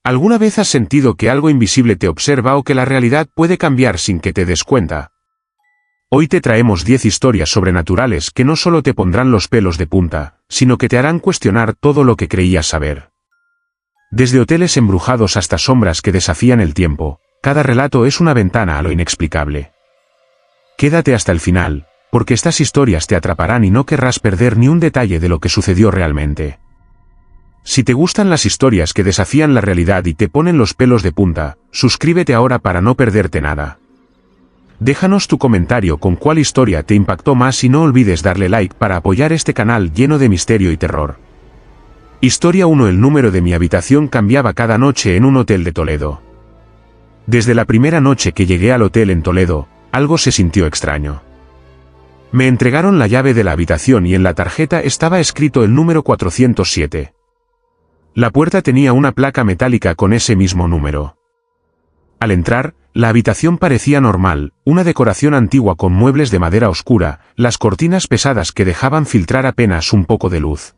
¿Alguna vez has sentido que algo invisible te observa o que la realidad puede cambiar sin que te des cuenta? Hoy te traemos 10 historias sobrenaturales que no solo te pondrán los pelos de punta, sino que te harán cuestionar todo lo que creías saber. Desde hoteles embrujados hasta sombras que desafían el tiempo, cada relato es una ventana a lo inexplicable. Quédate hasta el final, porque estas historias te atraparán y no querrás perder ni un detalle de lo que sucedió realmente. Si te gustan las historias que desafían la realidad y te ponen los pelos de punta, suscríbete ahora para no perderte nada. Déjanos tu comentario con cuál historia te impactó más y no olvides darle like para apoyar este canal lleno de misterio y terror. Historia 1. El número de mi habitación cambiaba cada noche en un hotel de Toledo. Desde la primera noche que llegué al hotel en Toledo, algo se sintió extraño. Me entregaron la llave de la habitación y en la tarjeta estaba escrito el número 407. La puerta tenía una placa metálica con ese mismo número. Al entrar, la habitación parecía normal, una decoración antigua con muebles de madera oscura, las cortinas pesadas que dejaban filtrar apenas un poco de luz.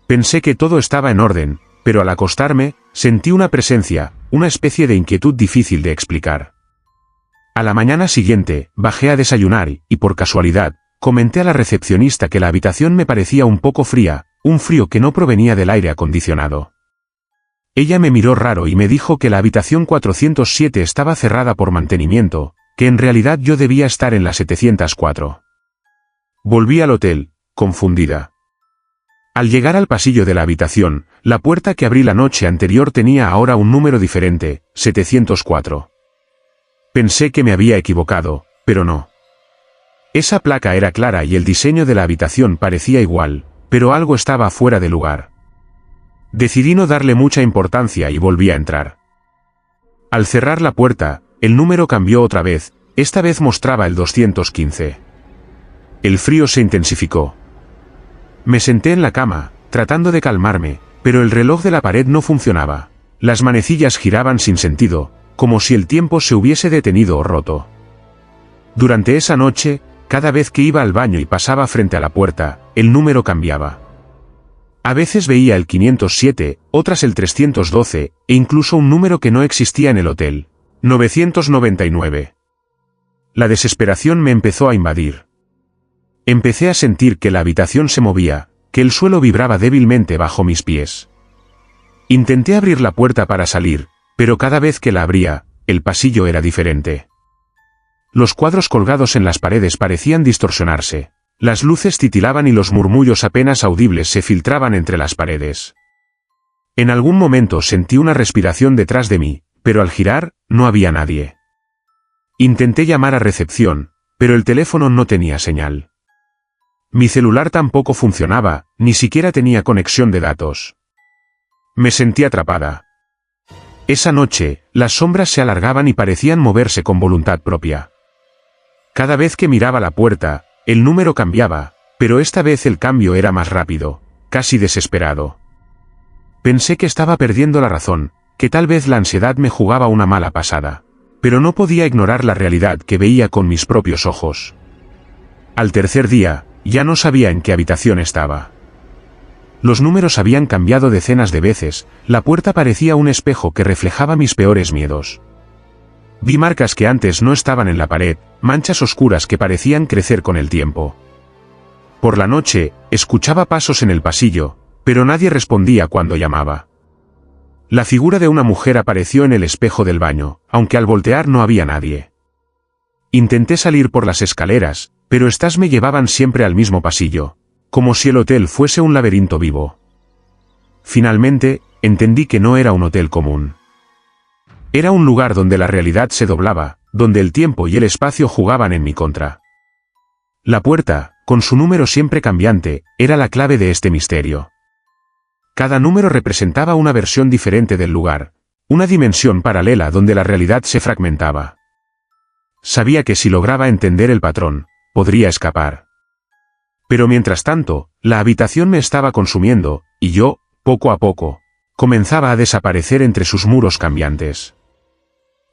Pensé que todo estaba en orden, pero al acostarme, sentí una presencia, una especie de inquietud difícil de explicar. A la mañana siguiente, bajé a desayunar y, por casualidad, comenté a la recepcionista que la habitación me parecía un poco fría, un frío que no provenía del aire acondicionado. Ella me miró raro y me dijo que la habitación 407 estaba cerrada por mantenimiento, que en realidad yo debía estar en la 704. Volví al hotel, confundida. Al llegar al pasillo de la habitación, la puerta que abrí la noche anterior tenía ahora un número diferente, 704. Pensé que me había equivocado, pero no. Esa placa era clara y el diseño de la habitación parecía igual, pero algo estaba fuera de lugar. Decidí no darle mucha importancia y volví a entrar. Al cerrar la puerta, el número cambió otra vez, esta vez mostraba el 215. El frío se intensificó. Me senté en la cama, tratando de calmarme, pero el reloj de la pared no funcionaba. Las manecillas giraban sin sentido, como si el tiempo se hubiese detenido o roto. Durante esa noche, cada vez que iba al baño y pasaba frente a la puerta, el número cambiaba. A veces veía el 507, otras el 312, e incluso un número que no existía en el hotel, 999. La desesperación me empezó a invadir. Empecé a sentir que la habitación se movía, que el suelo vibraba débilmente bajo mis pies. Intenté abrir la puerta para salir, pero cada vez que la abría, el pasillo era diferente. Los cuadros colgados en las paredes parecían distorsionarse, las luces titilaban y los murmullos apenas audibles se filtraban entre las paredes. En algún momento sentí una respiración detrás de mí, pero al girar, no había nadie. Intenté llamar a recepción, pero el teléfono no tenía señal. Mi celular tampoco funcionaba, ni siquiera tenía conexión de datos. Me sentí atrapada. Esa noche, las sombras se alargaban y parecían moverse con voluntad propia. Cada vez que miraba la puerta, el número cambiaba, pero esta vez el cambio era más rápido, casi desesperado. Pensé que estaba perdiendo la razón, que tal vez la ansiedad me jugaba una mala pasada, pero no podía ignorar la realidad que veía con mis propios ojos. Al tercer día, ya no sabía en qué habitación estaba. Los números habían cambiado decenas de veces, la puerta parecía un espejo que reflejaba mis peores miedos. Vi marcas que antes no estaban en la pared, manchas oscuras que parecían crecer con el tiempo. Por la noche, escuchaba pasos en el pasillo, pero nadie respondía cuando llamaba. La figura de una mujer apareció en el espejo del baño, aunque al voltear no había nadie. Intenté salir por las escaleras, pero estas me llevaban siempre al mismo pasillo, como si el hotel fuese un laberinto vivo. Finalmente, entendí que no era un hotel común. Era un lugar donde la realidad se doblaba, donde el tiempo y el espacio jugaban en mi contra. La puerta, con su número siempre cambiante, era la clave de este misterio. Cada número representaba una versión diferente del lugar, una dimensión paralela donde la realidad se fragmentaba. Sabía que si lograba entender el patrón, podría escapar. Pero mientras tanto, la habitación me estaba consumiendo, y yo, poco a poco, comenzaba a desaparecer entre sus muros cambiantes.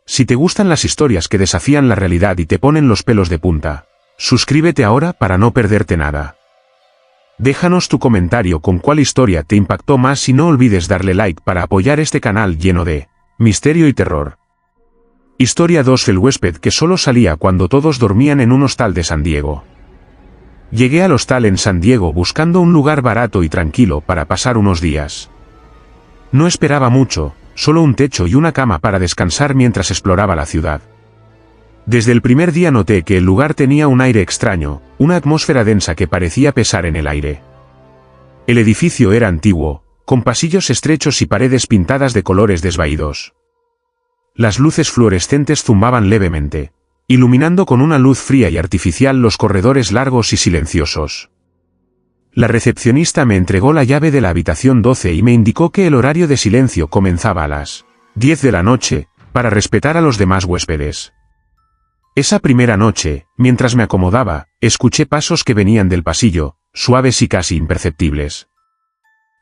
Si te gustan las historias que desafían la realidad y te ponen los pelos de punta, suscríbete ahora para no perderte nada. Déjanos tu comentario con cuál historia te impactó más y no olvides darle like para apoyar este canal lleno de misterio y terror. Historia 2. El huésped que solo salía cuando todos dormían en un hostal de San Diego. Llegué al hostal en San Diego buscando un lugar barato y tranquilo para pasar unos días. No esperaba mucho, solo un techo y una cama para descansar mientras exploraba la ciudad. Desde el primer día noté que el lugar tenía un aire extraño, una atmósfera densa que parecía pesar en el aire. El edificio era antiguo, con pasillos estrechos y paredes pintadas de colores desvaídos. Las luces fluorescentes zumbaban levemente, iluminando con una luz fría y artificial los corredores largos y silenciosos. La recepcionista me entregó la llave de la habitación 12 y me indicó que el horario de silencio comenzaba a las 10 de la noche, para respetar a los demás huéspedes. Esa primera noche, mientras me acomodaba, escuché pasos que venían del pasillo, suaves y casi imperceptibles.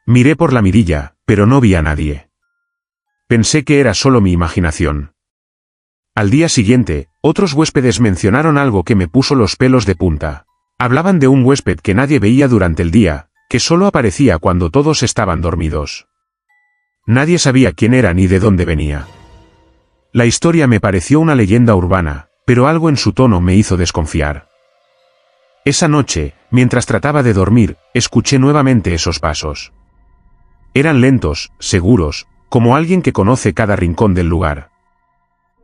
Miré por la mirilla, pero no vi a nadie. Pensé que era solo mi imaginación. Al día siguiente, otros huéspedes mencionaron algo que me puso los pelos de punta. Hablaban de un huésped que nadie veía durante el día, que solo aparecía cuando todos estaban dormidos. Nadie sabía quién era ni de dónde venía. La historia me pareció una leyenda urbana, pero algo en su tono me hizo desconfiar. Esa noche, mientras trataba de dormir, escuché nuevamente esos pasos. Eran lentos, seguros, como alguien que conoce cada rincón del lugar.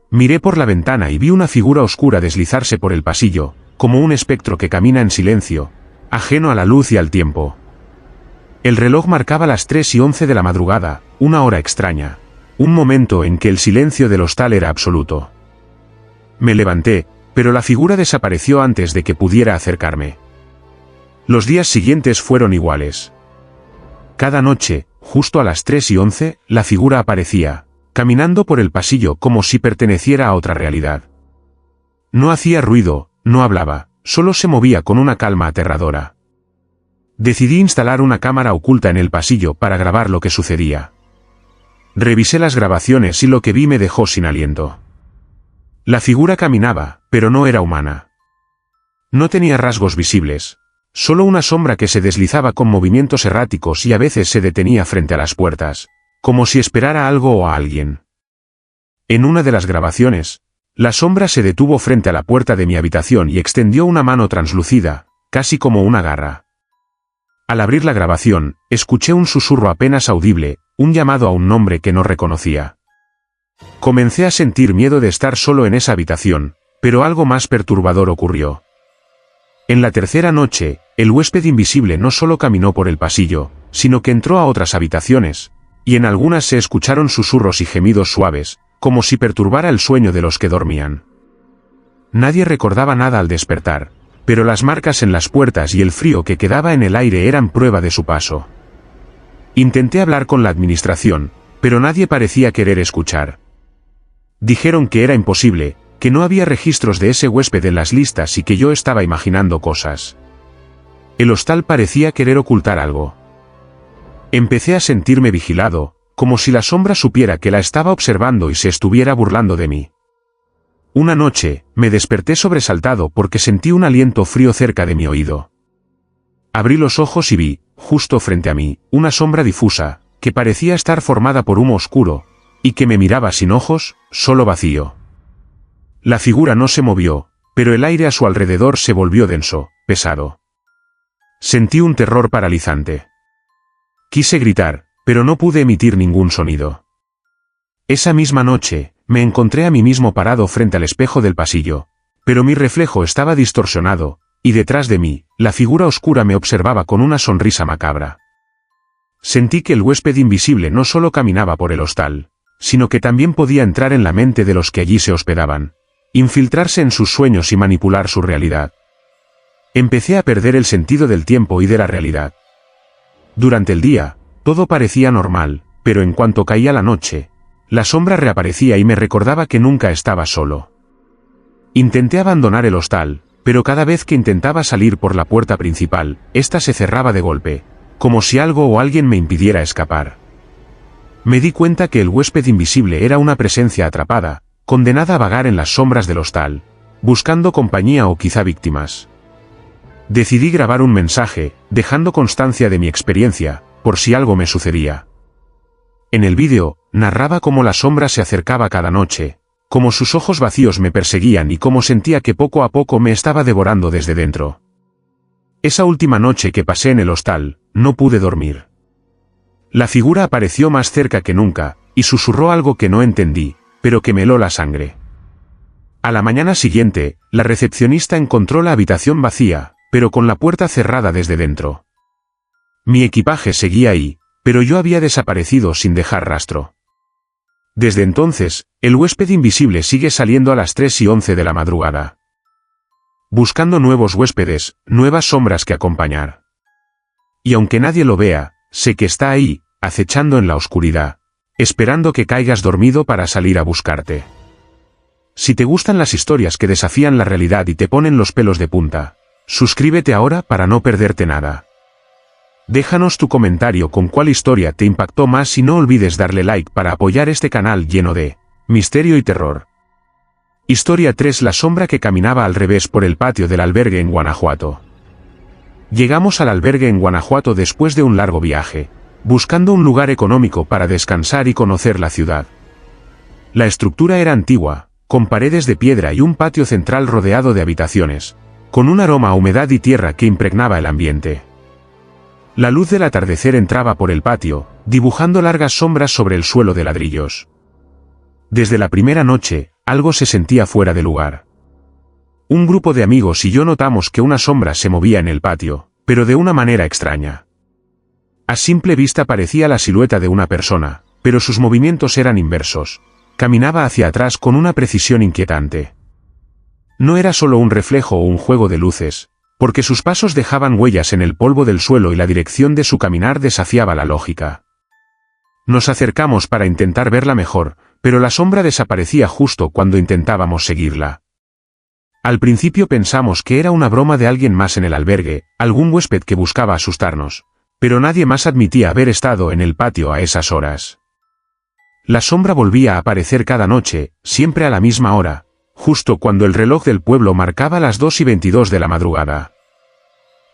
Miré por la ventana y vi una figura oscura deslizarse por el pasillo, como un espectro que camina en silencio, ajeno a la luz y al tiempo. El reloj marcaba las 3:11 de la madrugada, una hora extraña, un momento en que el silencio del hostal era absoluto. Me levanté, pero la figura desapareció antes de que pudiera acercarme. Los días siguientes fueron iguales. Cada noche, justo a las 3:11, la figura aparecía, caminando por el pasillo como si perteneciera a otra realidad. No hacía ruido, no hablaba, solo se movía con una calma aterradora. Decidí instalar una cámara oculta en el pasillo para grabar lo que sucedía. Revisé las grabaciones y lo que vi me dejó sin aliento. La figura caminaba, pero no era humana. No tenía rasgos visibles, solo una sombra que se deslizaba con movimientos erráticos y a veces se detenía frente a las puertas, como si esperara algo o a alguien. En una de las grabaciones, la sombra se detuvo frente a la puerta de mi habitación y extendió una mano translúcida, casi como una garra. Al abrir la grabación, escuché un susurro apenas audible, un llamado a un nombre que no reconocía. Comencé a sentir miedo de estar solo en esa habitación, pero algo más perturbador ocurrió. En la tercera noche, el huésped invisible no solo caminó por el pasillo, sino que entró a otras habitaciones, y en algunas se escucharon susurros y gemidos suaves, como si perturbara el sueño de los que dormían. Nadie recordaba nada al despertar, pero las marcas en las puertas y el frío que quedaba en el aire eran prueba de su paso. Intenté hablar con la administración, pero nadie parecía querer escuchar. Dijeron que era imposible, que no había registros de ese huésped en las listas y que yo estaba imaginando cosas. El hostal parecía querer ocultar algo. Empecé a sentirme vigilado, como si la sombra supiera que la estaba observando y se estuviera burlando de mí. Una noche, me desperté sobresaltado porque sentí un aliento frío cerca de mi oído. Abrí los ojos y vi, justo frente a mí, una sombra difusa, que parecía estar formada por humo oscuro, y que me miraba sin ojos, solo vacío. La figura no se movió, pero el aire a su alrededor se volvió denso, pesado. Sentí un terror paralizante. Quise gritar, pero no pude emitir ningún sonido. Esa misma noche, me encontré a mí mismo parado frente al espejo del pasillo, pero mi reflejo estaba distorsionado, y detrás de mí, la figura oscura me observaba con una sonrisa macabra. Sentí que el huésped invisible no solo caminaba por el hostal, sino que también podía entrar en la mente de los que allí se hospedaban, infiltrarse en sus sueños y manipular su realidad. Empecé a perder el sentido del tiempo y de la realidad. Durante el día, todo parecía normal, pero en cuanto caía la noche, la sombra reaparecía y me recordaba que nunca estaba solo. Intenté abandonar el hostal, pero cada vez que intentaba salir por la puerta principal, ésta se cerraba de golpe, como si algo o alguien me impidiera escapar. Me di cuenta que el huésped invisible era una presencia atrapada, condenada a vagar en las sombras del hostal, buscando compañía o quizá víctimas. Decidí grabar un mensaje, dejando constancia de mi experiencia, por si algo me sucedía. En el vídeo, narraba cómo la sombra se acercaba cada noche, cómo sus ojos vacíos me perseguían y cómo sentía que poco a poco me estaba devorando desde dentro. Esa última noche que pasé en el hostal, no pude dormir. La figura apareció más cerca que nunca, y susurró algo que no entendí, pero que me heló la sangre. A la mañana siguiente, la recepcionista encontró la habitación vacía, pero con la puerta cerrada desde dentro. Mi equipaje seguía ahí, pero yo había desaparecido sin dejar rastro. Desde entonces, el huésped invisible sigue saliendo a las 3:11 de la madrugada. Buscando nuevos huéspedes, nuevas sombras que acompañar. Y aunque nadie lo vea, sé que está ahí, acechando en la oscuridad, esperando que caigas dormido para salir a buscarte. Si te gustan las historias que desafían la realidad y te ponen los pelos de punta, suscríbete ahora para no perderte nada. Déjanos tu comentario con cuál historia te impactó más y no olvides darle like para apoyar este canal lleno de misterio y terror. Historia 3: La sombra que caminaba al revés por el patio del albergue en Guanajuato. Llegamos al albergue en Guanajuato después de un largo viaje, buscando un lugar económico para descansar y conocer la ciudad. La estructura era antigua, con paredes de piedra y un patio central rodeado de habitaciones, con un aroma a humedad y tierra que impregnaba el ambiente. La luz del atardecer entraba por el patio, dibujando largas sombras sobre el suelo de ladrillos. Desde la primera noche, algo se sentía fuera de lugar. Un grupo de amigos y yo notamos que una sombra se movía en el patio, pero de una manera extraña. A simple vista parecía la silueta de una persona, pero sus movimientos eran inversos. Caminaba hacia atrás con una precisión inquietante. No era solo un reflejo o un juego de luces, porque sus pasos dejaban huellas en el polvo del suelo y la dirección de su caminar desafiaba la lógica. Nos acercamos para intentar verla mejor, pero la sombra desaparecía justo cuando intentábamos seguirla. Al principio pensamos que era una broma de alguien más en el albergue, algún huésped que buscaba asustarnos, pero nadie más admitía haber estado en el patio a esas horas. La sombra volvía a aparecer cada noche, siempre a la misma hora, justo cuando el reloj del pueblo marcaba las 2:22 de la madrugada.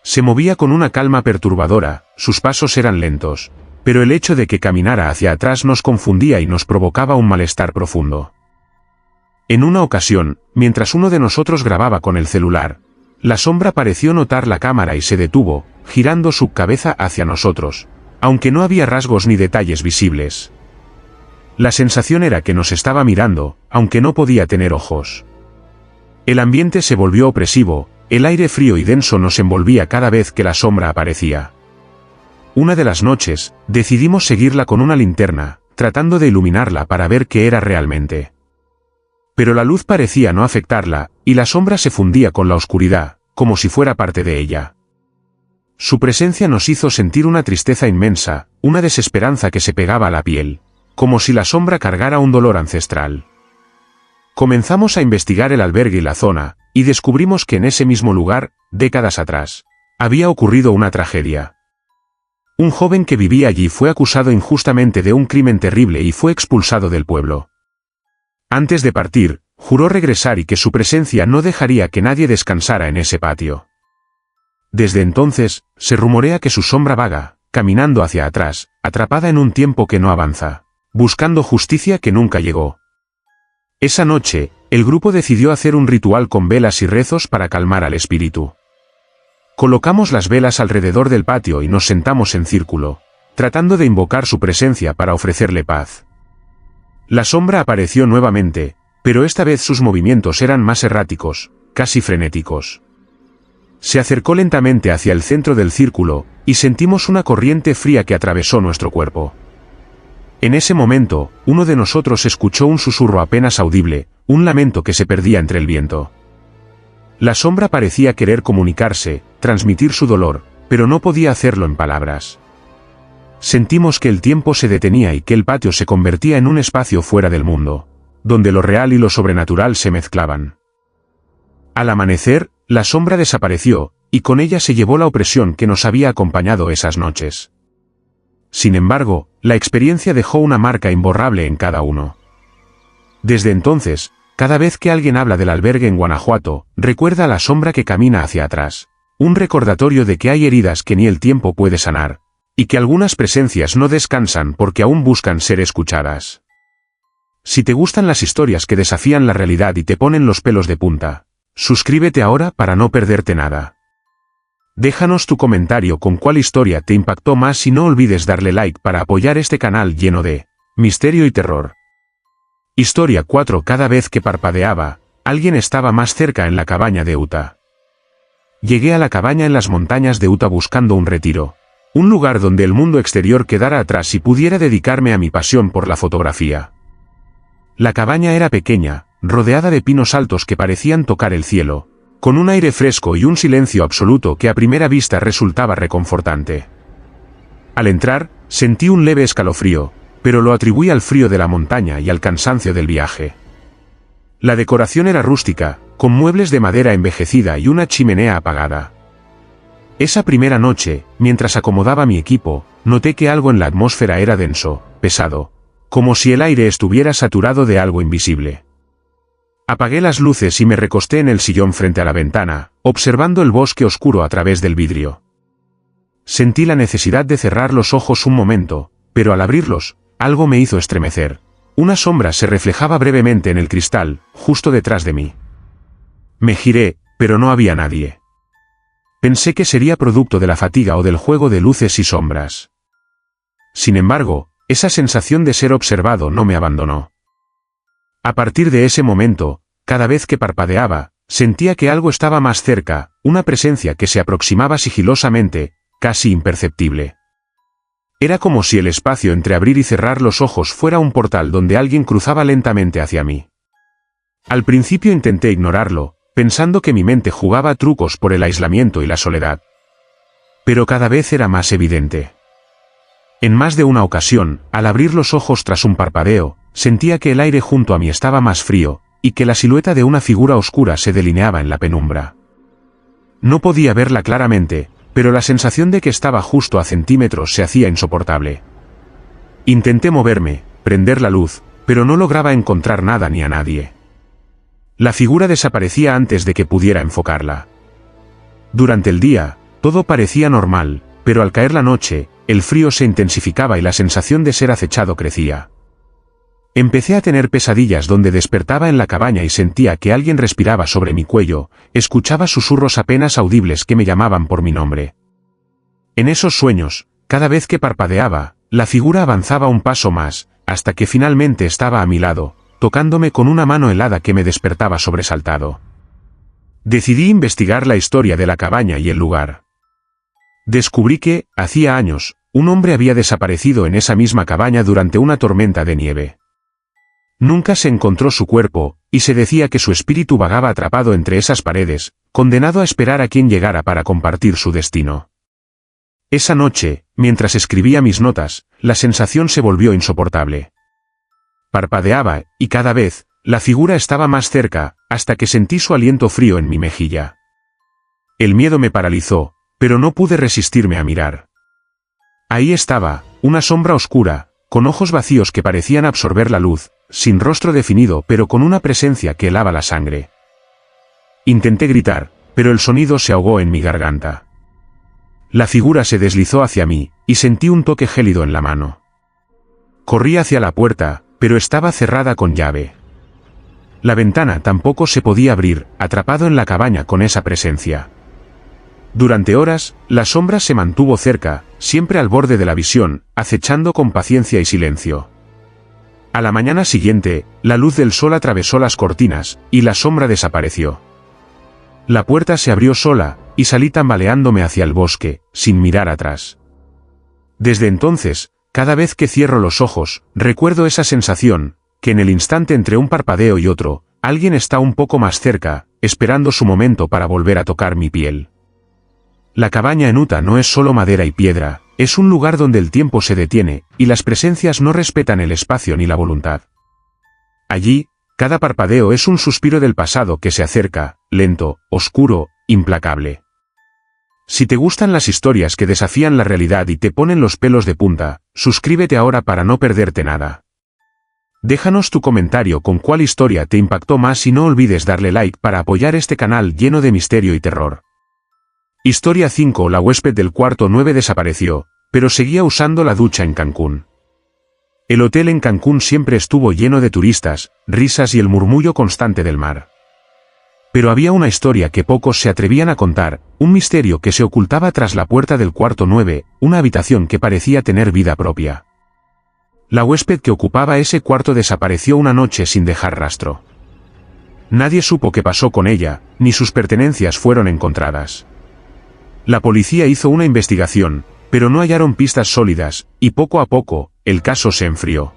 Se movía con una calma perturbadora, sus pasos eran lentos, pero el hecho de que caminara hacia atrás nos confundía y nos provocaba un malestar profundo. En una ocasión, mientras uno de nosotros grababa con el celular, la sombra pareció notar la cámara y se detuvo, girando su cabeza hacia nosotros, aunque no había rasgos ni detalles visibles. La sensación era que nos estaba mirando, aunque no podía tener ojos. El ambiente se volvió opresivo, el aire frío y denso nos envolvía cada vez que la sombra aparecía. Una de las noches, decidimos seguirla con una linterna, tratando de iluminarla para ver qué era realmente. Pero la luz parecía no afectarla, y la sombra se fundía con la oscuridad, como si fuera parte de ella. Su presencia nos hizo sentir una tristeza inmensa, una desesperanza que se pegaba a la piel, como si la sombra cargara un dolor ancestral. Comenzamos a investigar el albergue y la zona, y descubrimos que en ese mismo lugar, décadas atrás, había ocurrido una tragedia. Un joven que vivía allí fue acusado injustamente de un crimen terrible y fue expulsado del pueblo. Antes de partir, juró regresar y que su presencia no dejaría que nadie descansara en ese patio. Desde entonces, se rumorea que su sombra vaga, caminando hacia atrás, atrapada en un tiempo que no avanza, buscando justicia que nunca llegó. Esa noche, el grupo decidió hacer un ritual con velas y rezos para calmar al espíritu. Colocamos las velas alrededor del patio y nos sentamos en círculo, tratando de invocar su presencia para ofrecerle paz. La sombra apareció nuevamente, pero esta vez sus movimientos eran más erráticos, casi frenéticos. Se acercó lentamente hacia el centro del círculo, y sentimos una corriente fría que atravesó nuestro cuerpo. En ese momento, uno de nosotros escuchó un susurro apenas audible, un lamento que se perdía entre el viento. La sombra parecía querer comunicarse, transmitir su dolor, pero no podía hacerlo en palabras. Sentimos que el tiempo se detenía y que el patio se convertía en un espacio fuera del mundo, donde lo real y lo sobrenatural se mezclaban. Al amanecer, la sombra desapareció, y con ella se llevó la opresión que nos había acompañado esas noches. Sin embargo, la experiencia dejó una marca imborrable en cada uno. Desde entonces, cada vez que alguien habla del albergue en Guanajuato, recuerda a la sombra que camina hacia atrás, un recordatorio de que hay heridas que ni el tiempo puede sanar, y que algunas presencias no descansan porque aún buscan ser escuchadas. Si te gustan las historias que desafían la realidad y te ponen los pelos de punta, suscríbete ahora para no perderte nada. Déjanos tu comentario con cuál historia te impactó más y no olvides darle like para apoyar este canal lleno de misterio y terror. Historia 4. Cada vez que parpadeaba, alguien estaba más cerca en la cabaña de Utah. Llegué a la cabaña en las montañas de Utah buscando un retiro, un lugar donde el mundo exterior quedara atrás y pudiera dedicarme a mi pasión por la fotografía. La cabaña era pequeña, rodeada de pinos altos que parecían tocar el cielo, con un aire fresco y un silencio absoluto que a primera vista resultaba reconfortante. Al entrar, sentí un leve escalofrío, pero lo atribuí al frío de la montaña y al cansancio del viaje. La decoración era rústica, con muebles de madera envejecida y una chimenea apagada. Esa primera noche, mientras acomodaba mi equipo, noté que algo en la atmósfera era denso, pesado, como si el aire estuviera saturado de algo invisible. Apagué las luces y me recosté en el sillón frente a la ventana, observando el bosque oscuro a través del vidrio. Sentí la necesidad de cerrar los ojos un momento, pero al abrirlos, algo me hizo estremecer. Una sombra se reflejaba brevemente en el cristal, justo detrás de mí. Me giré, pero no había nadie. Pensé que sería producto de la fatiga o del juego de luces y sombras. Sin embargo, esa sensación de ser observado no me abandonó. A partir de ese momento, cada vez que parpadeaba, sentía que algo estaba más cerca, una presencia que se aproximaba sigilosamente, casi imperceptible. Era como si el espacio entre abrir y cerrar los ojos fuera un portal donde alguien cruzaba lentamente hacia mí. Al principio intenté ignorarlo, pensando que mi mente jugaba trucos por el aislamiento y la soledad. Pero cada vez era más evidente. En más de una ocasión, al abrir los ojos tras un parpadeo, sentía que el aire junto a mí estaba más frío, y que la silueta de una figura oscura se delineaba en la penumbra. No podía verla claramente, pero la sensación de que estaba justo a centímetros se hacía insoportable. Intenté moverme, prender la luz, pero no lograba encontrar nada ni a nadie. La figura desaparecía antes de que pudiera enfocarla. Durante el día, todo parecía normal, pero al caer la noche, el frío se intensificaba y la sensación de ser acechado crecía. Empecé a tener pesadillas donde despertaba en la cabaña y sentía que alguien respiraba sobre mi cuello, escuchaba susurros apenas audibles que me llamaban por mi nombre. En esos sueños, cada vez que parpadeaba, la figura avanzaba un paso más, hasta que finalmente estaba a mi lado, tocándome con una mano helada que me despertaba sobresaltado. Decidí investigar la historia de la cabaña y el lugar. Descubrí que, hacía años, un hombre había desaparecido en esa misma cabaña durante una tormenta de nieve. Nunca se encontró su cuerpo, y se decía que su espíritu vagaba atrapado entre esas paredes, condenado a esperar a quien llegara para compartir su destino. Esa noche, mientras escribía mis notas, la sensación se volvió insoportable. Parpadeaba, y cada vez, la figura estaba más cerca, hasta que sentí su aliento frío en mi mejilla. El miedo me paralizó, pero no pude resistirme a mirar. Ahí estaba, una sombra oscura, con ojos vacíos que parecían absorber la luz, sin rostro definido pero con una presencia que helaba la sangre. Intenté gritar, pero el sonido se ahogó en mi garganta. La figura se deslizó hacia mí, y sentí un toque gélido en la mano. Corrí hacia la puerta, pero estaba cerrada con llave. La ventana tampoco se podía abrir, atrapado en la cabaña con esa presencia. Durante horas, la sombra se mantuvo cerca, siempre al borde de la visión, acechando con paciencia y silencio. A la mañana siguiente, la luz del sol atravesó las cortinas, y la sombra desapareció. La puerta se abrió sola, y salí tambaleándome hacia el bosque, sin mirar atrás. Desde entonces, cada vez que cierro los ojos, recuerdo esa sensación, que en el instante entre un parpadeo y otro, alguien está un poco más cerca, esperando su momento para volver a tocar mi piel. La cabaña en Utah no es solo madera y piedra, es un lugar donde el tiempo se detiene, y las presencias no respetan el espacio ni la voluntad. Allí, cada parpadeo es un suspiro del pasado que se acerca, lento, oscuro, implacable. Si te gustan las historias que desafían la realidad y te ponen los pelos de punta, suscríbete ahora para no perderte nada. Déjanos tu comentario con cuál historia te impactó más y no olvides darle like para apoyar este canal lleno de misterio y terror. Historia 5. La huésped del cuarto 9 desapareció, pero seguía usando la ducha en Cancún. El hotel en Cancún siempre estuvo lleno de turistas, risas y el murmullo constante del mar. Pero había una historia que pocos se atrevían a contar, un misterio que se ocultaba tras la puerta del cuarto 9, una habitación que parecía tener vida propia. La huésped que ocupaba ese cuarto desapareció una noche sin dejar rastro. Nadie supo qué pasó con ella, ni sus pertenencias fueron encontradas. La policía hizo una investigación, pero no hallaron pistas sólidas, y poco a poco, el caso se enfrió.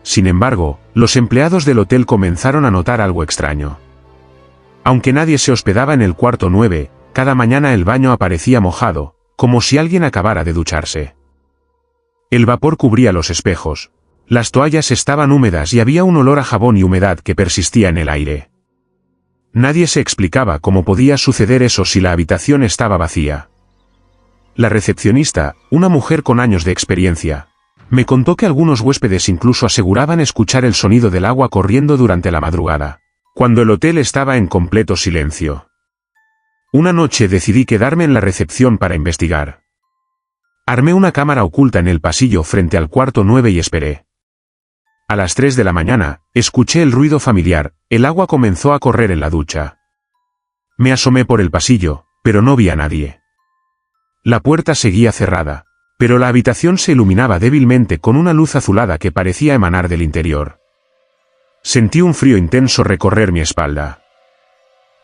Sin embargo, los empleados del hotel comenzaron a notar algo extraño. Aunque nadie se hospedaba en el cuarto 9, cada mañana el baño aparecía mojado, como si alguien acabara de ducharse. El vapor cubría los espejos. Las toallas estaban húmedas y había un olor a jabón y humedad que persistía en el aire. Nadie se explicaba cómo podía suceder eso si la habitación estaba vacía. La recepcionista, una mujer con años de experiencia, me contó que algunos huéspedes incluso aseguraban escuchar el sonido del agua corriendo durante la madrugada, cuando el hotel estaba en completo silencio. Una noche decidí quedarme en la recepción para investigar. Armé una cámara oculta en el pasillo frente al cuarto 9 y esperé. A las 3 de la mañana, escuché el ruido familiar, el agua comenzó a correr en la ducha. Me asomé por el pasillo, pero no vi a nadie. La puerta seguía cerrada, pero la habitación se iluminaba débilmente con una luz azulada que parecía emanar del interior. Sentí un frío intenso recorrer mi espalda.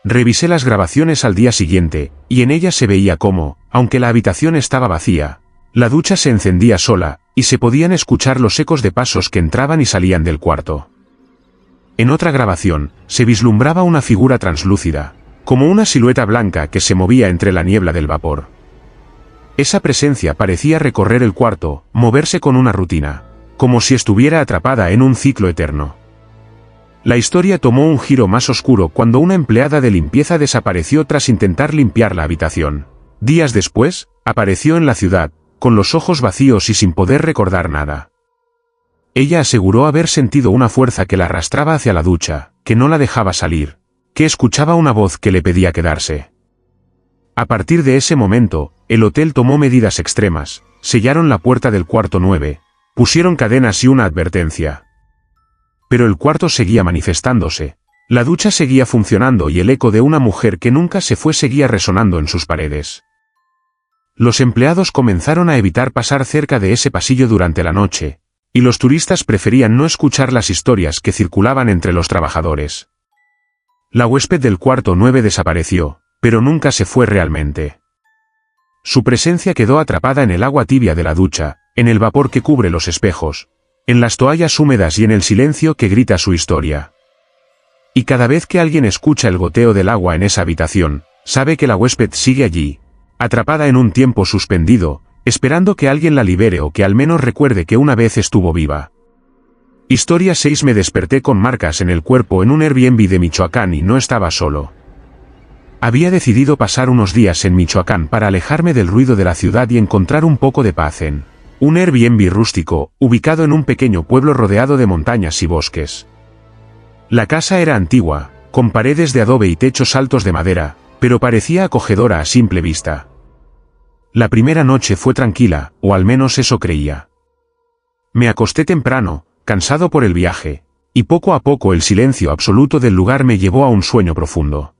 Revisé las grabaciones al día siguiente, y en ellas se veía cómo, aunque la habitación estaba vacía, la ducha se encendía sola, y se podían escuchar los ecos de pasos que entraban y salían del cuarto. En otra grabación, se vislumbraba una figura translúcida, como una silueta blanca que se movía entre la niebla del vapor. Esa presencia parecía recorrer el cuarto, moverse con una rutina, como si estuviera atrapada en un ciclo eterno. La historia tomó un giro más oscuro cuando una empleada de limpieza desapareció tras intentar limpiar la habitación. Días después, apareció en la ciudad, con los ojos vacíos y sin poder recordar nada. Ella aseguró haber sentido una fuerza que la arrastraba hacia la ducha, que no la dejaba salir, que escuchaba una voz que le pedía quedarse. A partir de ese momento, el hotel tomó medidas extremas, sellaron la puerta del cuarto 9, pusieron cadenas y una advertencia. Pero el cuarto seguía manifestándose, la ducha seguía funcionando y el eco de una mujer que nunca se fue seguía resonando en sus paredes. Los empleados comenzaron a evitar pasar cerca de ese pasillo durante la noche, y los turistas preferían no escuchar las historias que circulaban entre los trabajadores. La huésped del cuarto 9 desapareció, pero nunca se fue realmente. Su presencia quedó atrapada en el agua tibia de la ducha, en el vapor que cubre los espejos, en las toallas húmedas y en el silencio que grita su historia. Y cada vez que alguien escucha el goteo del agua en esa habitación, sabe que la huésped sigue allí, atrapada en un tiempo suspendido, esperando que alguien la libere o que al menos recuerde que una vez estuvo viva. Historia 6. Me desperté con marcas en el cuerpo en un Airbnb de Michoacán y no estaba solo. Había decidido pasar unos días en Michoacán para alejarme del ruido de la ciudad y encontrar un poco de paz en un Airbnb rústico, ubicado en un pequeño pueblo rodeado de montañas y bosques. La casa era antigua, con paredes de adobe y techos altos de madera, pero parecía acogedora a simple vista. La primera noche fue tranquila, o al menos eso creía. Me acosté temprano, cansado por el viaje, y poco a poco el silencio absoluto del lugar me llevó a un sueño profundo.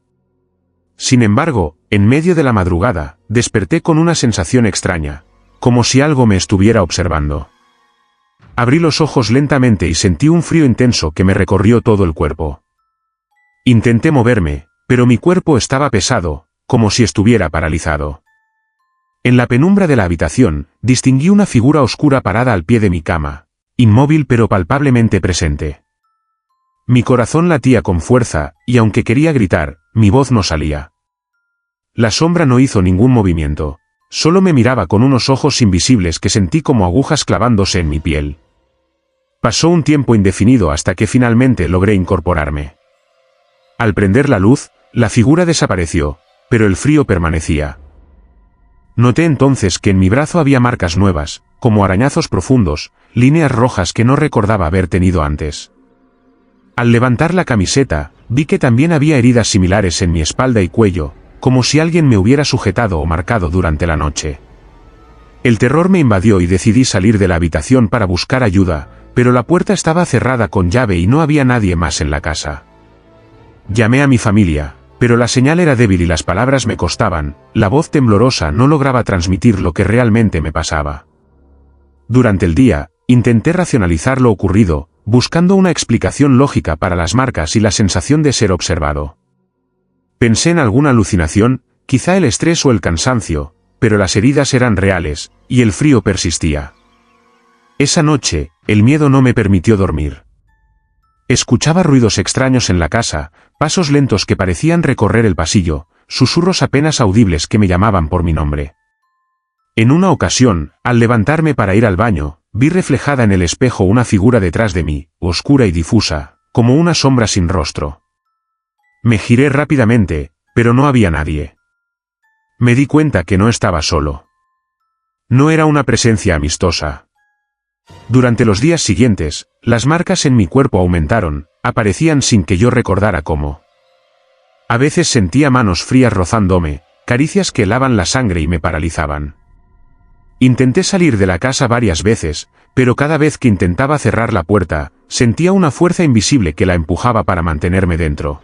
Sin embargo, en medio de la madrugada, desperté con una sensación extraña, como si algo me estuviera observando. Abrí los ojos lentamente y sentí un frío intenso que me recorrió todo el cuerpo. Intenté moverme, pero mi cuerpo estaba pesado, como si estuviera paralizado. En la penumbra de la habitación, distinguí una figura oscura parada al pie de mi cama, inmóvil pero palpablemente presente. Mi corazón latía con fuerza, y aunque quería gritar, mi voz no salía. La sombra no hizo ningún movimiento, solo me miraba con unos ojos invisibles que sentí como agujas clavándose en mi piel. Pasó un tiempo indefinido hasta que finalmente logré incorporarme. Al prender la luz, la figura desapareció, pero el frío permanecía. Noté entonces que en mi brazo había marcas nuevas, como arañazos profundos, líneas rojas que no recordaba haber tenido antes. Al levantar la camiseta, vi que también había heridas similares en mi espalda y cuello, como si alguien me hubiera sujetado o marcado durante la noche. El terror me invadió y decidí salir de la habitación para buscar ayuda, pero la puerta estaba cerrada con llave y no había nadie más en la casa. Llamé a mi familia, pero la señal era débil y las palabras me costaban, la voz temblorosa no lograba transmitir lo que realmente me pasaba. Durante el día, intenté racionalizar lo ocurrido, buscando una explicación lógica para las marcas y la sensación de ser observado. Pensé en alguna alucinación, quizá el estrés o el cansancio, pero las heridas eran reales, y el frío persistía. Esa noche, el miedo no me permitió dormir. Escuchaba ruidos extraños en la casa, pasos lentos que parecían recorrer el pasillo, susurros apenas audibles que me llamaban por mi nombre. En una ocasión, al levantarme para ir al baño, vi reflejada en el espejo una figura detrás de mí, oscura y difusa, como una sombra sin rostro. Me giré rápidamente, pero no había nadie. Me di cuenta que no estaba solo. No era una presencia amistosa. Durante los días siguientes, las marcas en mi cuerpo aumentaron, aparecían sin que yo recordara cómo. A veces sentía manos frías rozándome, caricias que helaban la sangre y me paralizaban. Intenté salir de la casa varias veces, pero cada vez que intentaba cerrar la puerta, sentía una fuerza invisible que la empujaba para mantenerme dentro.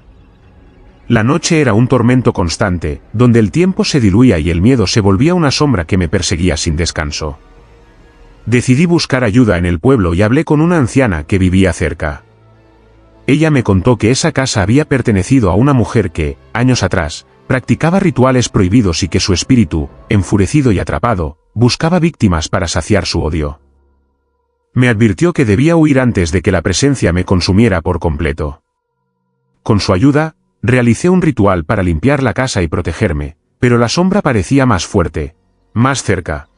La noche era un tormento constante, donde el tiempo se diluía y el miedo se volvía una sombra que me perseguía sin descanso. Decidí buscar ayuda en el pueblo y hablé con una anciana que vivía cerca. Ella me contó que esa casa había pertenecido a una mujer que, años atrás, practicaba rituales prohibidos y que su espíritu, enfurecido y atrapado, buscaba víctimas para saciar su odio. Me advirtió que debía huir antes de que la presencia me consumiera por completo. Con su ayuda, realicé un ritual para limpiar la casa y protegerme, pero la sombra parecía más fuerte, más cerca.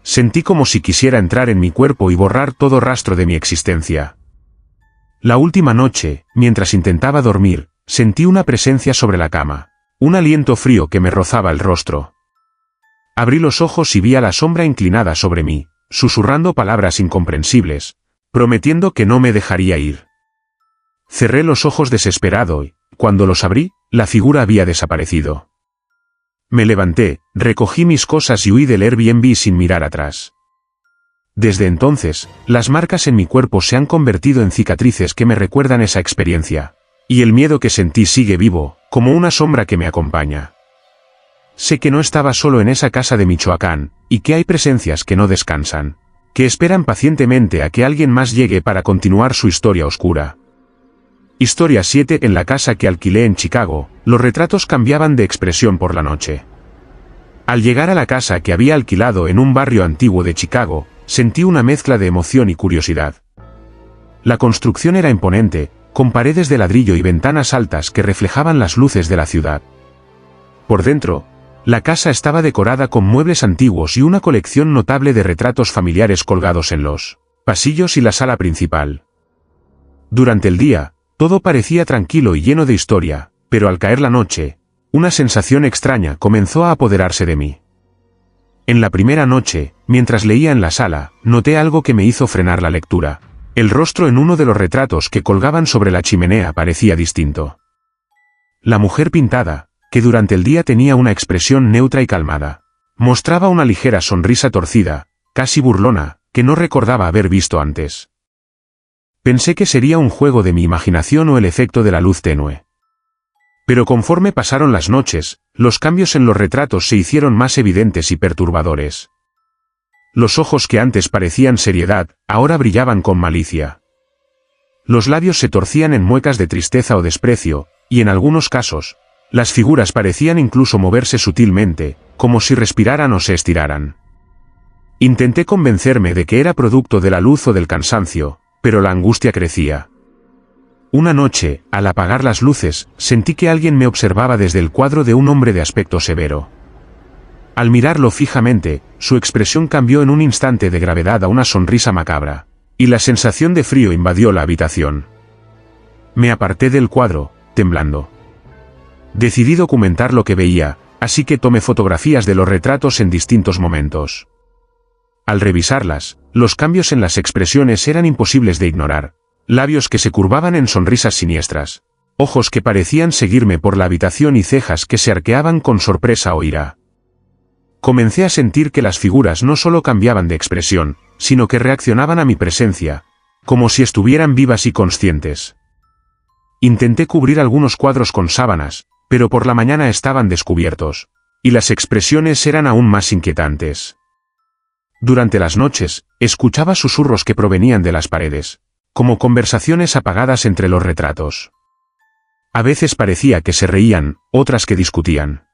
Sentí como si quisiera entrar en mi cuerpo y borrar todo rastro de mi existencia. La última noche, mientras intentaba dormir, sentí una presencia sobre la cama, un aliento frío que me rozaba el rostro. Abrí los ojos y vi a la sombra inclinada sobre mí, susurrando palabras incomprensibles, prometiendo que no me dejaría ir. Cerré los ojos desesperado y, cuando los abrí, la figura había desaparecido. Me levanté, recogí mis cosas y huí del Airbnb sin mirar atrás. Desde entonces, las marcas en mi cuerpo se han convertido en cicatrices que me recuerdan esa experiencia, y el miedo que sentí sigue vivo, como una sombra que me acompaña. Sé que no estaba solo en esa casa de Michoacán, y que hay presencias que no descansan, que esperan pacientemente a que alguien más llegue para continuar su historia oscura. Historia 7. En la casa que alquilé en Chicago, los retratos cambiaban de expresión por la noche. Al llegar a la casa que había alquilado en un barrio antiguo de Chicago, sentí una mezcla de emoción y curiosidad. La construcción era imponente, con paredes de ladrillo y ventanas altas que reflejaban las luces de la ciudad. Por dentro, la casa estaba decorada con muebles antiguos y una colección notable de retratos familiares colgados en los pasillos y la sala principal. Durante el día, todo parecía tranquilo y lleno de historia, pero al caer la noche, una sensación extraña comenzó a apoderarse de mí. En la primera noche, mientras leía en la sala, noté algo que me hizo frenar la lectura. El rostro en uno de los retratos que colgaban sobre la chimenea parecía distinto. La mujer pintada, que durante el día tenía una expresión neutra y calmada, mostraba una ligera sonrisa torcida, casi burlona, que no recordaba haber visto antes. Pensé que sería un juego de mi imaginación o el efecto de la luz tenue. Pero conforme pasaron las noches, los cambios en los retratos se hicieron más evidentes y perturbadores. Los ojos que antes parecían seriedad, ahora brillaban con malicia. Los labios se torcían en muecas de tristeza o desprecio, y en algunos casos, las figuras parecían incluso moverse sutilmente, como si respiraran o se estiraran. Intenté convencerme de que era producto de la luz o del cansancio, pero la angustia crecía. Una noche, al apagar las luces, sentí que alguien me observaba desde el cuadro de un hombre de aspecto severo. Al mirarlo fijamente, su expresión cambió en un instante de gravedad a una sonrisa macabra, y la sensación de frío invadió la habitación. Me aparté del cuadro, temblando. Decidí documentar lo que veía, así que tomé fotografías de los retratos en distintos momentos. Al revisarlas, los cambios en las expresiones eran imposibles de ignorar. Labios que se curvaban en sonrisas siniestras. ojos que parecían seguirme por la habitación y cejas que se arqueaban con sorpresa o ira. Comencé a sentir que las figuras no solo cambiaban de expresión, sino que reaccionaban a mi presencia, como si estuvieran vivas y conscientes. Intenté cubrir algunos cuadros con sábanas, pero por la mañana estaban descubiertos, y las expresiones eran aún más inquietantes. Durante las noches, escuchaba susurros que provenían de las paredes, como conversaciones apagadas entre los retratos. A veces parecía que se reían, otras que discutían.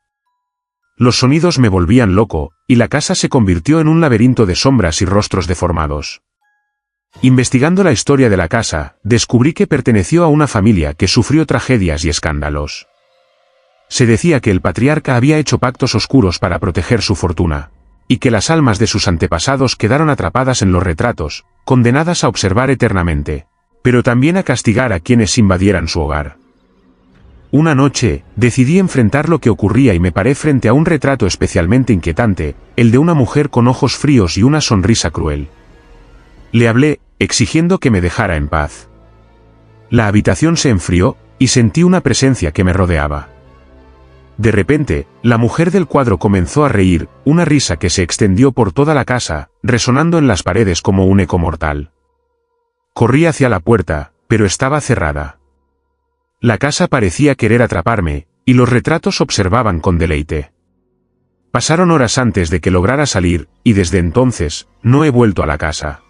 Los sonidos me volvían loco, y la casa se convirtió en un laberinto de sombras y rostros deformados. Investigando la historia de la casa, descubrí que perteneció a una familia que sufrió tragedias y escándalos. Se decía que el patriarca había hecho pactos oscuros para proteger su fortuna, y que las almas de sus antepasados quedaron atrapadas en los retratos, condenadas a observar eternamente, pero también a castigar a quienes invadieran su hogar. Una noche, decidí enfrentar lo que ocurría y me paré frente a un retrato especialmente inquietante, el de una mujer con ojos fríos y una sonrisa cruel. Le hablé, exigiendo que me dejara en paz. La habitación se enfrió, y sentí una presencia que me rodeaba. De repente, la mujer del cuadro comenzó a reír, una risa que se extendió por toda la casa, resonando en las paredes como un eco mortal. Corrí hacia la puerta, pero estaba cerrada. La casa parecía querer atraparme, y los retratos observaban con deleite. Pasaron horas antes de que lograra salir, y desde entonces, no he vuelto a la casa.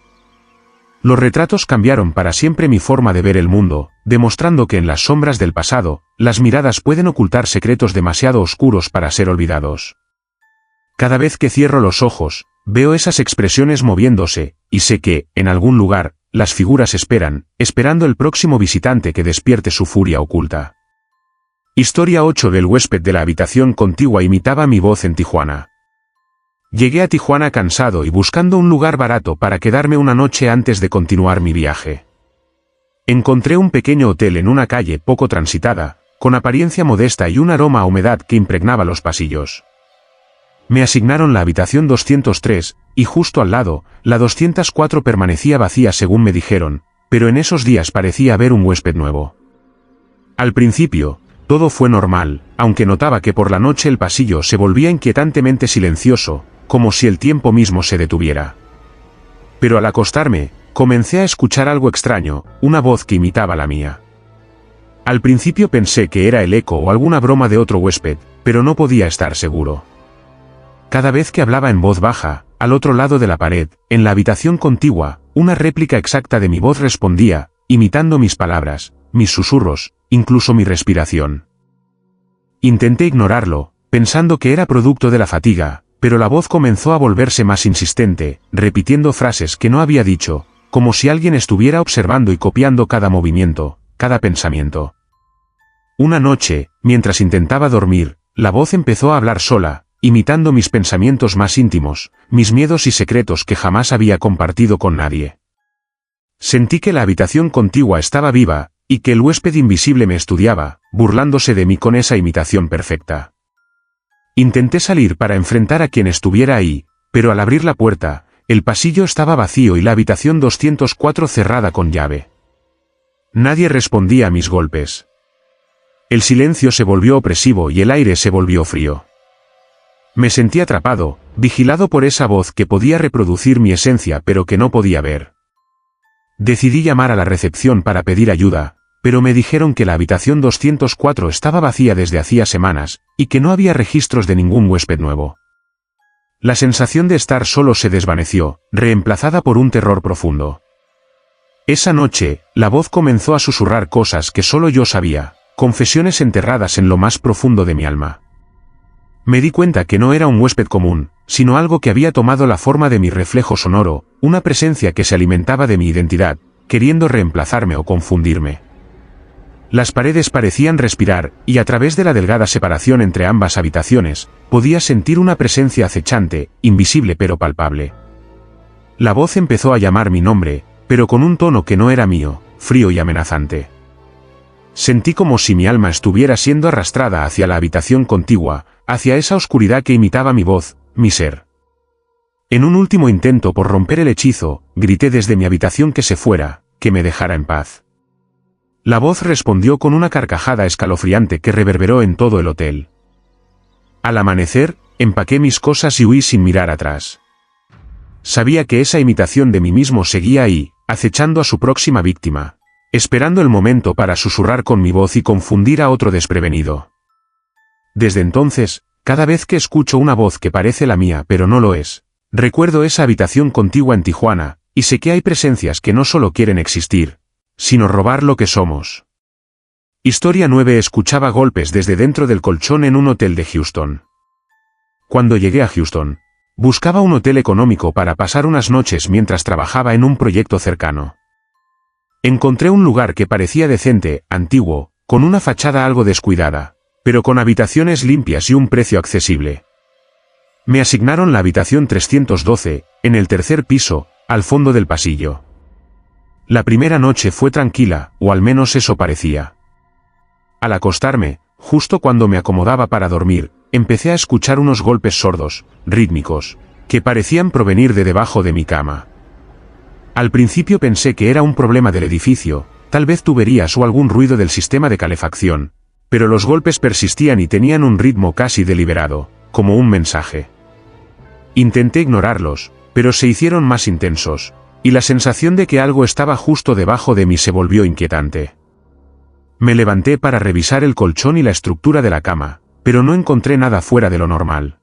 Los retratos cambiaron para siempre mi forma de ver el mundo, demostrando que en las sombras del pasado, las miradas pueden ocultar secretos demasiado oscuros para ser olvidados. Cada vez que cierro los ojos, veo esas expresiones moviéndose, y sé que, en algún lugar, las figuras esperan, esperando el próximo visitante que despierte su furia oculta. Historia 8 del huésped de la habitación contigua imitaba mi voz en Tijuana. Llegué a Tijuana cansado y buscando un lugar barato para quedarme una noche antes de continuar mi viaje. Encontré un pequeño hotel en una calle poco transitada, con apariencia modesta y un aroma a humedad que impregnaba los pasillos. Me asignaron la habitación 203, y justo al lado, la 204 permanecía vacía según me dijeron, pero en esos días parecía haber un huésped nuevo. Al principio, todo fue normal, aunque notaba que por la noche el pasillo se volvía inquietantemente silencioso, como si el tiempo mismo se detuviera. Pero al acostarme, comencé a escuchar algo extraño, una voz que imitaba la mía. Al principio pensé que era el eco o alguna broma de otro huésped, pero no podía estar seguro. Cada vez que hablaba en voz baja, al otro lado de la pared, en la habitación contigua, una réplica exacta de mi voz respondía, imitando mis palabras, mis susurros, incluso mi respiración. Intenté ignorarlo, pensando que era producto de la fatiga, pero la voz comenzó a volverse más insistente, repitiendo frases que no había dicho, como si alguien estuviera observando y copiando cada movimiento, cada pensamiento. Una noche, mientras intentaba dormir, la voz empezó a hablar sola, imitando mis pensamientos más íntimos, mis miedos y secretos que jamás había compartido con nadie. Sentí que la habitación contigua estaba viva, y que el huésped invisible me estudiaba, burlándose de mí con esa imitación perfecta. Intenté salir para enfrentar a quien estuviera ahí, pero al abrir la puerta, el pasillo estaba vacío y la habitación 204 cerrada con llave. Nadie respondía a mis golpes. El silencio se volvió opresivo y el aire se volvió frío. Me sentí atrapado, vigilado por esa voz que podía reproducir mi esencia pero que no podía ver. Decidí llamar a la recepción para pedir ayuda, pero me dijeron que la habitación 204 estaba vacía desde hacía semanas, y que no había registros de ningún huésped nuevo. La sensación de estar solo se desvaneció, reemplazada por un terror profundo. Esa noche, la voz comenzó a susurrar cosas que solo yo sabía, confesiones enterradas en lo más profundo de mi alma. Me di cuenta que no era un huésped común, sino algo que había tomado la forma de mi reflejo sonoro, una presencia que se alimentaba de mi identidad, queriendo reemplazarme o confundirme. Las paredes parecían respirar, y a través de la delgada separación entre ambas habitaciones, podía sentir una presencia acechante, invisible pero palpable. La voz empezó a llamar mi nombre, pero con un tono que no era mío, frío y amenazante. Sentí como si mi alma estuviera siendo arrastrada hacia la habitación contigua, hacia esa oscuridad que imitaba mi voz, mi ser. En un último intento por romper el hechizo, grité desde mi habitación que se fuera, que me dejara en paz. La voz respondió con una carcajada escalofriante que reverberó en todo el hotel. Al amanecer, empaqué mis cosas y huí sin mirar atrás. Sabía que esa imitación de mí mismo seguía ahí, acechando a su próxima víctima, esperando el momento para susurrar con mi voz y confundir a otro desprevenido. Desde entonces, cada vez que escucho una voz que parece la mía pero no lo es, recuerdo esa habitación contigua en Tijuana, y sé que hay presencias que no solo quieren existir, sino robar lo que somos. Historia 9. Escuchaba golpes desde dentro del colchón en un hotel de Houston. Cuando llegué a Houston, buscaba un hotel económico para pasar unas noches mientras trabajaba en un proyecto cercano. Encontré un lugar que parecía decente, antiguo, con una fachada algo descuidada, pero con habitaciones limpias y un precio accesible. Me asignaron la habitación 312, en el tercer piso, al fondo del pasillo. La primera noche fue tranquila, o al menos eso parecía. Al acostarme, justo cuando me acomodaba para dormir, empecé a escuchar unos golpes sordos, rítmicos, que parecían provenir de debajo de mi cama. Al principio pensé que era un problema del edificio, tal vez tuberías o algún ruido del sistema de calefacción, pero los golpes persistían y tenían un ritmo casi deliberado, como un mensaje. Intenté ignorarlos, pero se hicieron más intensos, y la sensación de que algo estaba justo debajo de mí se volvió inquietante. Me levanté para revisar el colchón y la estructura de la cama, pero no encontré nada fuera de lo normal.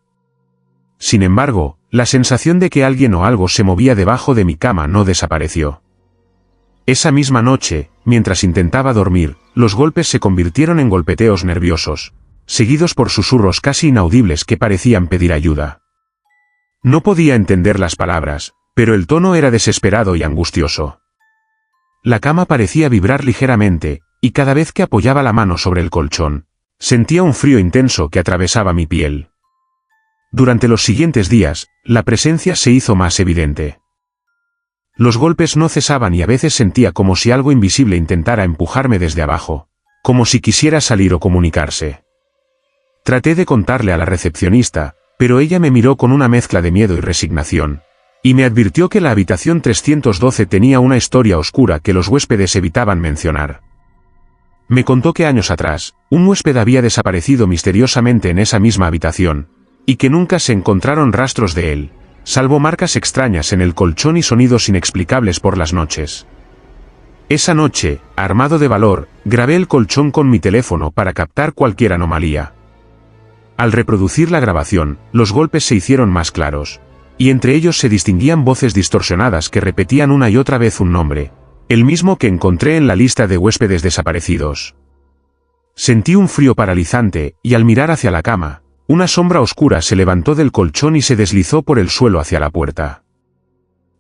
Sin embargo, la sensación de que alguien o algo se movía debajo de mi cama no desapareció. Esa misma noche, mientras intentaba dormir, los golpes se convirtieron en golpeteos nerviosos, seguidos por susurros casi inaudibles que parecían pedir ayuda. No podía entender las palabras, pero el tono era desesperado y angustioso. La cama parecía vibrar ligeramente, y cada vez que apoyaba la mano sobre el colchón, sentía un frío intenso que atravesaba mi piel. Durante los siguientes días, la presencia se hizo más evidente. Los golpes no cesaban y a veces sentía como si algo invisible intentara empujarme desde abajo, como si quisiera salir o comunicarse. Traté de contarle a la recepcionista, pero ella me miró con una mezcla de miedo y resignación, y me advirtió que la habitación 312 tenía una historia oscura que los huéspedes evitaban mencionar. Me contó que años atrás, un huésped había desaparecido misteriosamente en esa misma habitación, y que nunca se encontraron rastros de él, salvo marcas extrañas en el colchón y sonidos inexplicables por las noches. Esa noche, armado de valor, grabé el colchón con mi teléfono para captar cualquier anomalía. Al reproducir la grabación, los golpes se hicieron más claros, y entre ellos se distinguían voces distorsionadas que repetían una y otra vez un nombre, el mismo que encontré en la lista de huéspedes desaparecidos. Sentí un frío paralizante, y al mirar hacia la cama, una sombra oscura se levantó del colchón y se deslizó por el suelo hacia la puerta.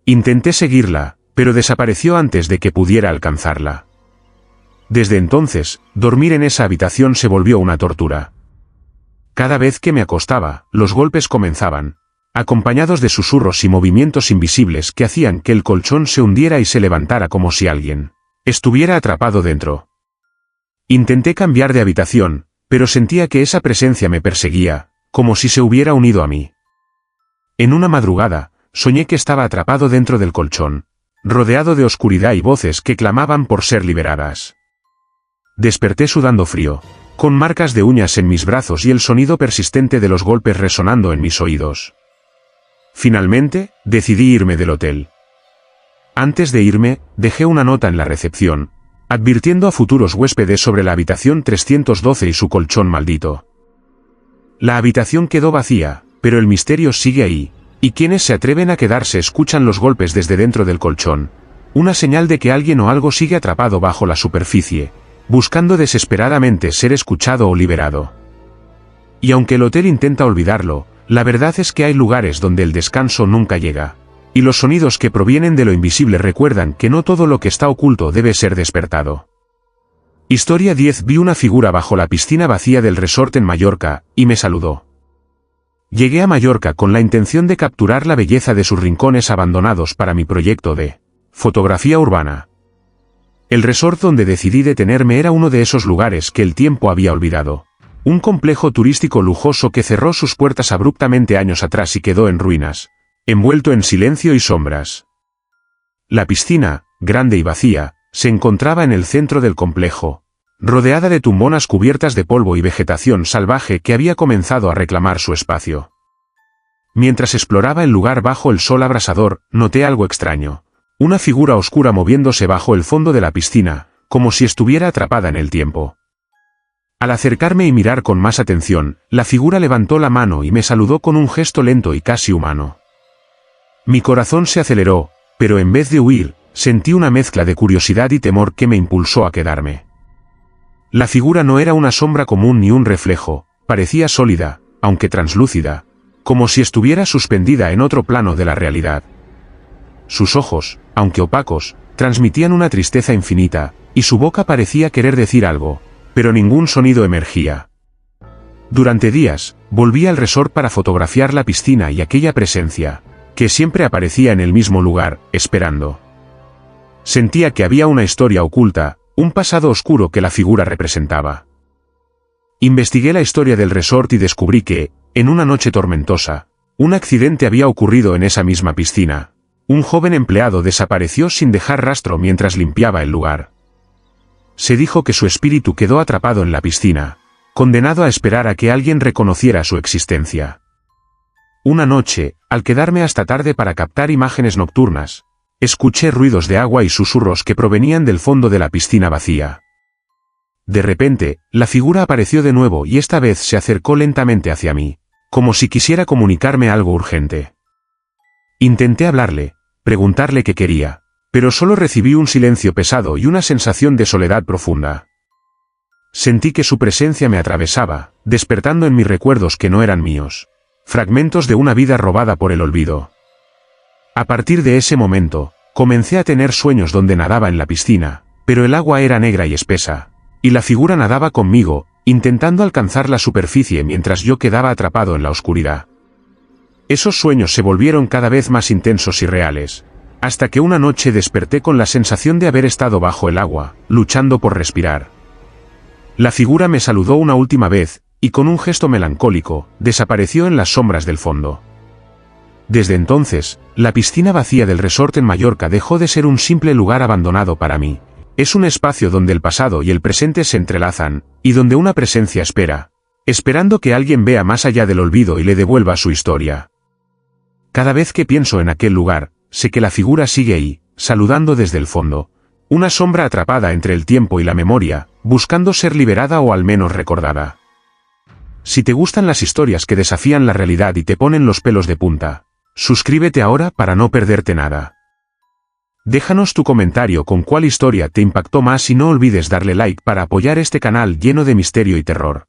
Intenté seguirla, pero desapareció antes de que pudiera alcanzarla. Desde entonces, dormir en esa habitación se volvió una tortura. Cada vez que me acostaba, los golpes comenzaban, acompañados de susurros y movimientos invisibles que hacían que el colchón se hundiera y se levantara como si alguien estuviera atrapado dentro. Intenté cambiar de habitación, pero sentía que esa presencia me perseguía, como si se hubiera unido a mí. En una madrugada, soñé que estaba atrapado dentro del colchón, rodeado de oscuridad y voces que clamaban por ser liberadas. Desperté sudando frío, con marcas de uñas en mis brazos y el sonido persistente de los golpes resonando en mis oídos. Finalmente, decidí irme del hotel. Antes de irme, dejé una nota en la recepción, advirtiendo a futuros huéspedes sobre la habitación 312 y su colchón maldito. La habitación quedó vacía, pero el misterio sigue ahí, y quienes se atreven a quedarse escuchan los golpes desde dentro del colchón, una señal de que alguien o algo sigue atrapado bajo la superficie, buscando desesperadamente ser escuchado o liberado. Y aunque el hotel intenta olvidarlo, la verdad es que hay lugares donde el descanso nunca llega, y los sonidos que provienen de lo invisible recuerdan que no todo lo que está oculto debe ser despertado. Historia 10. Vi una figura bajo la piscina vacía del resort en Mallorca, y me saludó. Llegué a Mallorca con la intención de capturar la belleza de sus rincones abandonados para mi proyecto de fotografía urbana. El resort donde decidí detenerme era uno de esos lugares que el tiempo había olvidado. Un complejo turístico lujoso que cerró sus puertas abruptamente años atrás y quedó en ruinas, envuelto en silencio y sombras. La piscina, grande y vacía, se encontraba en el centro del complejo, rodeada de tumbonas cubiertas de polvo y vegetación salvaje que había comenzado a reclamar su espacio. Mientras exploraba el lugar bajo el sol abrasador, noté algo extraño. Una figura oscura moviéndose bajo el fondo de la piscina, como si estuviera atrapada en el tiempo. Al acercarme y mirar con más atención, la figura levantó la mano y me saludó con un gesto lento y casi humano. Mi corazón se aceleró, pero en vez de huir, sentí una mezcla de curiosidad y temor que me impulsó a quedarme. La figura no era una sombra común ni un reflejo, parecía sólida, aunque translúcida, como si estuviera suspendida en otro plano de la realidad. Sus ojos, aunque opacos, transmitían una tristeza infinita, y su boca parecía querer decir algo, pero ningún sonido emergía. Durante días, volví al resort para fotografiar la piscina y aquella presencia, que siempre aparecía en el mismo lugar, esperando. Sentía que había una historia oculta, un pasado oscuro que la figura representaba. Investigué la historia del resort y descubrí que, en una noche tormentosa, un accidente había ocurrido en esa misma piscina. Un joven empleado desapareció sin dejar rastro mientras limpiaba el lugar. Se dijo que su espíritu quedó atrapado en la piscina, condenado a esperar a que alguien reconociera su existencia. Una noche, al quedarme hasta tarde para captar imágenes nocturnas, escuché ruidos de agua y susurros que provenían del fondo de la piscina vacía. De repente, la figura apareció de nuevo y esta vez se acercó lentamente hacia mí, como si quisiera comunicarme algo urgente. Intenté hablarle, preguntarle qué quería, pero solo recibí un silencio pesado y una sensación de soledad profunda. Sentí que su presencia me atravesaba, despertando en mis recuerdos que no eran míos, fragmentos de una vida robada por el olvido. A partir de ese momento, comencé a tener sueños donde nadaba en la piscina, pero el agua era negra y espesa, y la figura nadaba conmigo, intentando alcanzar la superficie mientras yo quedaba atrapado en la oscuridad. Esos sueños se volvieron cada vez más intensos y reales, hasta que una noche desperté con la sensación de haber estado bajo el agua, luchando por respirar. La figura me saludó una última vez, y con un gesto melancólico, desapareció en las sombras del fondo. Desde entonces, la piscina vacía del resort en Mallorca dejó de ser un simple lugar abandonado para mí. Es un espacio donde el pasado y el presente se entrelazan, y donde una presencia espera, esperando que alguien vea más allá del olvido y le devuelva su historia. Cada vez que pienso en aquel lugar, sé que la figura sigue ahí, saludando desde el fondo, una sombra atrapada entre el tiempo y la memoria, buscando ser liberada o al menos recordada. Si te gustan las historias que desafían la realidad y te ponen los pelos de punta, suscríbete ahora para no perderte nada. Déjanos tu comentario con cuál historia te impactó más y no olvides darle like para apoyar este canal lleno de misterio y terror.